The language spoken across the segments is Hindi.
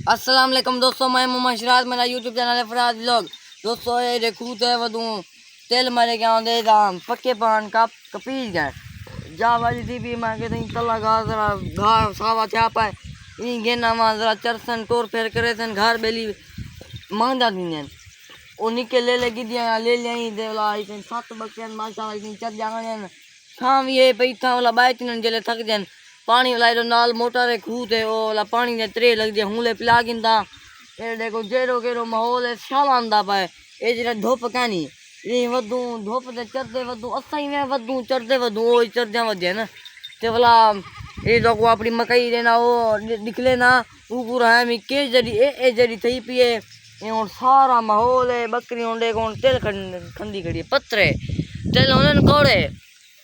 अस्सलाम वालेकुम दोस्तों, मैं मोहम्मद शराज, मेरा यूट्यूब चैनल है फराज व्लॉग। दोस्तों ये देखूत है वदू तेल मारे क्या दे दाम पक्के पान का कपीज गए जा वाली थी भी मैं कहते तला घा जरा घा सावा छा पाए इन गेना मा जरा चरसन टोर फेर करे सन घर बेली मांदा दीन ओ निके ले ले गिदिया ले ले देवला आई सात बकन माशा चर जाने शाम ये पैथा वाला बाइचन जले थक जन पानी वाला नाल मोटर है खूह थे वो वाला पानी ने त्रे लग जाए हूँ ले पिला गिंदा ये देखो जेरो केरो माहौल है शाल आंदा पाए ये जरा धुप कहनी ये वधू धुप ते चढ़ते वधू असा ही मैं वधू चढ़ते वधू वो चढ़द्या वजे ना ते वाला ये देखो अपनी मकई देना वो निकले ना वो पूरा है मी के जड़ी ए जड़ी थी पिए ये और सारा माहौल है बकरी उंडे को तेल खंदी खड़ी पत्थरे तेल उन्हें कोड़े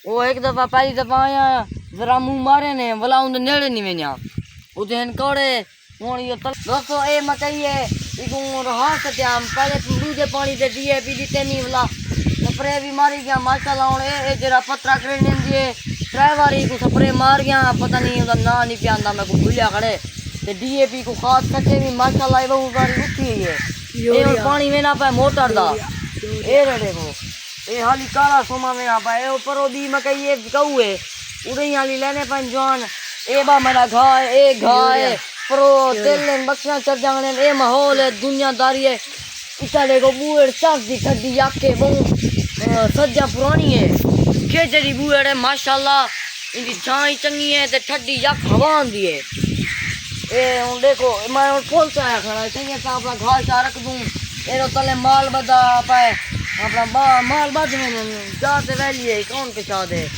वो एक दफा पहली दफा आया जरा मुँह मारे ने वाला उन नेड़े नहीं वेना उधन कोड़े हूँ ये दोस्तों ए मकई है इको रहा सकते हम पहले दूजे पानी दे दिए पी दीते नहीं वाला स्प्रे भी मारी गया माशाल्लाह ए जरा पत्रा करे दिए ड्राइवर को स्प्रे मार गया पता नहीं उसका ना नहीं पिया मैं को भूलिया खड़े ते डीएपी को खास सके भी माशाल्लाह बहुत सारी उठी है ये पानी में ना पाए मोटर दा ए रे देखो ये हाली काला सोमा में ना पाए ऊपर दी मकई ये गऊ है उड़ई हाली लेने पाए जवान ए बा मेरा घाय ए घाय प्रो तेल बक्सा चढ़ जाने ए माहौल है दुनियादारी है इतना देखो बूढ़ चास दी ठड्डी याके बहु सज्जा पुरानी है के जरी बूढ़ है माशाल्लाह इनकी छाई चंगी है ते ठड्डी याक हवा आंदी है ए हूँ देखो मैं खोल से आया खड़ा चाहिए अपना घास रख दूँ ए तले माल बदा पाए अपना माल बद में जाते वैली है कौन पिछा दे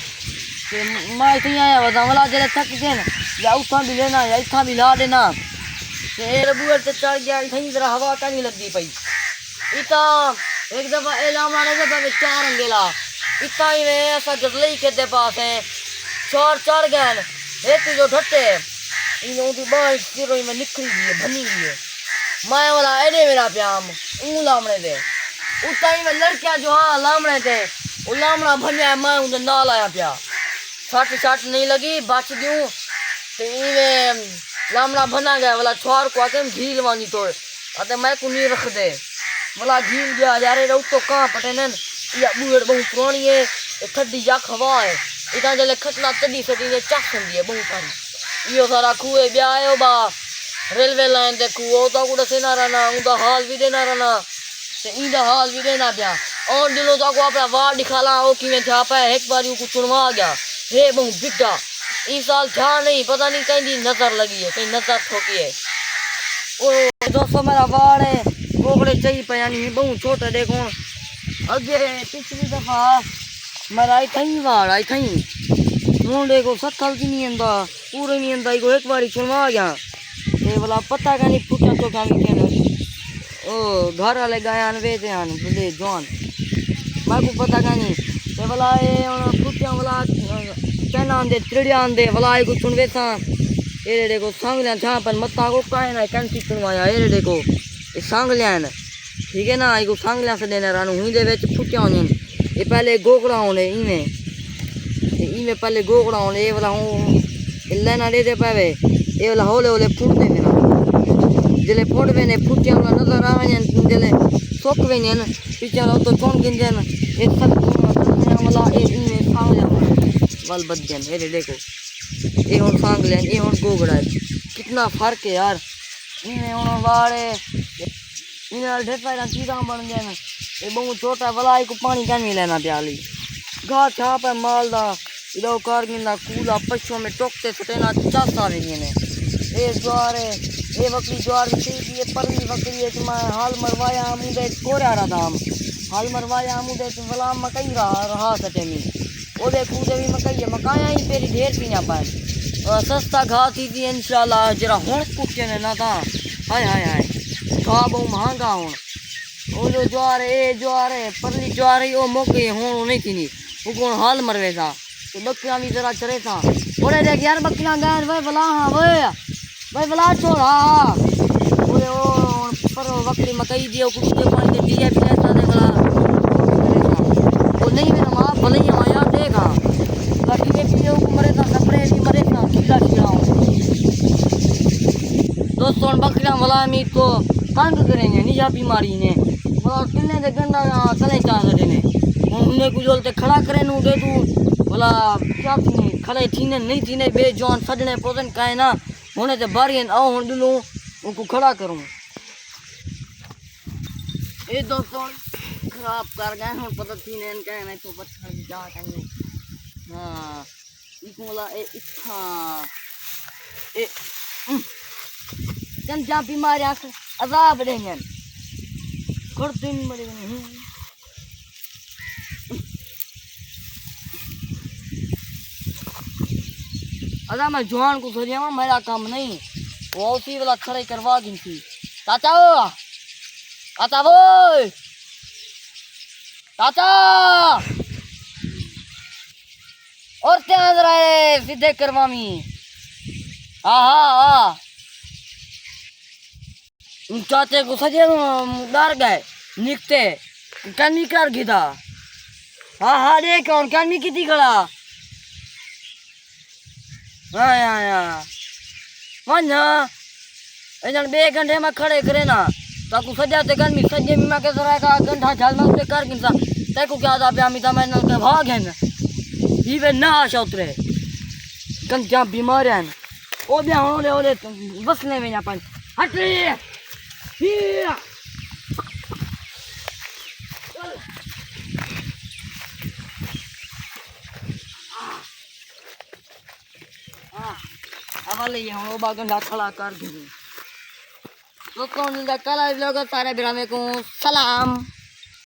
मैं इतनी आया बता वाला जरा थक गए ना या उठा भी लेना या इतना भी ला देना बुआ से चढ़ गया इतनी जरा हवा का नहीं लगती पई इतना एक दफा एला मारे जब चार अंगेला इतना ही में ऐसा गजलई के दे पास है चार चढ़ गए एक जो ढट्टे इन बारिश सिरों में निकली गई है बनी गई है मैं वाला एडे मेरा प्याम लामने दे उस टाइम में लड़कियां जो हाँ लामने थे वो लामना भनिया मैं उन्हें ना लाया प्या छट नहीं लगी बच दूँ तो इन्हें लामना बना गया वाला छोर को आके झील वानी तो अते मैं को नहीं रख दे वाला झील गया यारे रहो तो कहाँ पटे न या बूढ़ बहुत पुरानी है ठड्डी या हवा है इतना जले खटना तड़ी सटी ने चाक संदी है बहुत सारी यो सारा खूह ब्याह बा रेलवे लाइन ते खूह तो कुछ सेना रहना उनका हाल भी देना रहना इंदा हाल भी देना पिया और दिलों तो अपना वार दिखाला वो कि था पाए एक बार को चुनवा गया हे बहुत बिगड़ा इस साल था नहीं पता नहीं कहीं नजर लगी है कहीं नजर ठोकी है ओ दोस्तों मेरा वार है कोकड़े चाहिए पाया नहीं बहुत छोटा देखो अगे पिछली दफा मेरा आई थी वार आई थी हूँ देखो सत्थल की नहीं आंदा पूरे नहीं आंदा एक बार चुनवा गया ये वाला पता का नहीं फुटा तो क्या ओ घर वाले गायन वेचे हैं बोले जॉन मैं को पता का नहीं ते वाला ये फुटिया वाला कहना आंदे त्रिड़िया आंदे वाला को सुन वेसा ये देखो सांगलियां था पर मत्ता को काहे ना कैंसी सुनवाया ये देखो ये सांगलियां है ठीक है ना को सांगलियां से देना रानू हुई दे विच फुटिया होने ये पहले गोगड़ा होने इमे पहले गोगड़ा होने ये वाला हूँ लेना दे दे पावे ये वाला होले होले फुट दे ना जले फोड़ में ने फुटिया वाला नजर आवे जले सोक वे ने पीछे वाला तो छोड़ गिंदे न ये सब वाला ए इनमें सांग जा वल बदन ये देखो ये और सांग ले ये और गोगड़ा कितना फर्क है यार इनमें और वाले इन ढेर पैरा चीज़ा बन गए न ये बहुत छोटा वाला को पानी क्या नहीं लेना प्याली घा छाप है मालदा इधर कार गिंदा कूला पशुओं में टोकते सटेना चासा भी ने ये ज्वार है ये बकरी ज्वार भी ये परली बकरी है मैं हाल मरवाया मुझे कोरा रहा था हम हाल मरवाया मुझे भला मकई रहा सटे मी वो देखो भी मकई है मकाया ही पेरी ढेर पीना पाए सस्ता घा थी इंशाल्लाह जरा हूँ कुछ ने ना था हाय हाय हाय घा बहुत महंगा हूँ वो जो ज्वार है परली ज्वार है वो मोके हूँ नहीं थी वो कौन हाल मरवे था तो बकरियाँ भी जरा चरे था बोले देख यार बकरियाँ गए भाई भला हाँ भाई भला छोड़ा बोले ओ पर बकरी मकई दियो कुछ दे पानी दे दिया भी ऐसा दे भला वो नहीं मेरा माँ भले ही आया देखा बाकी ये भी मरे था सपरे भी मरे था कीड़ा कीड़ा दोस्तों दोस्तों बकरियां वाला मीट को तंग करेंगे निजा बीमारी ने बोला किन्ने दे गंदा चले चा सटे ने उन्हें कुछ बोलते खड़ा करे नू दे तू बोला क्या थी खड़े थीने नहीं थीने बेजान सजने पोतन काहे ना होने ते बारियन आओ हुन दिलू उनको खड़ा करूं ए दोस्तों खराब कर गए हुन पता थीने इन काहे नहीं तो पत्थर जा करने हां इको बोला ए इथा ए जन जा बीमारियां अजाब देंगे कर दिन बड़े नहीं अदा मैं जवान को सोचा मेरा काम नहीं वो उसी वाला खड़े करवा दी थी चाचा चाचा वो चाचा और ध्यान रहे सीधे करवामी हाँ हाँ हाँ चाचे को सजे डर गए निकते कन्नी कर गिदा हाँ हाँ देख और कन्नी कितनी खड़ा हाँ हाँ वन्ना इधर 2 घंटे में खड़े करे ना ताकू सजाते गर्मी सजे में के सराय का घंटा झाल में उसे कर किंसा तेको क्या था प्यामी था मैंने के भाग है ना ही वे ना आशा उतरे कन क्या बीमार है ओ भी होले होले बसने में अपन हट रे हिया अब ले हम बागन खड़ा कर दी दोस्तों कल लोग सारे बिरामे को सलाम।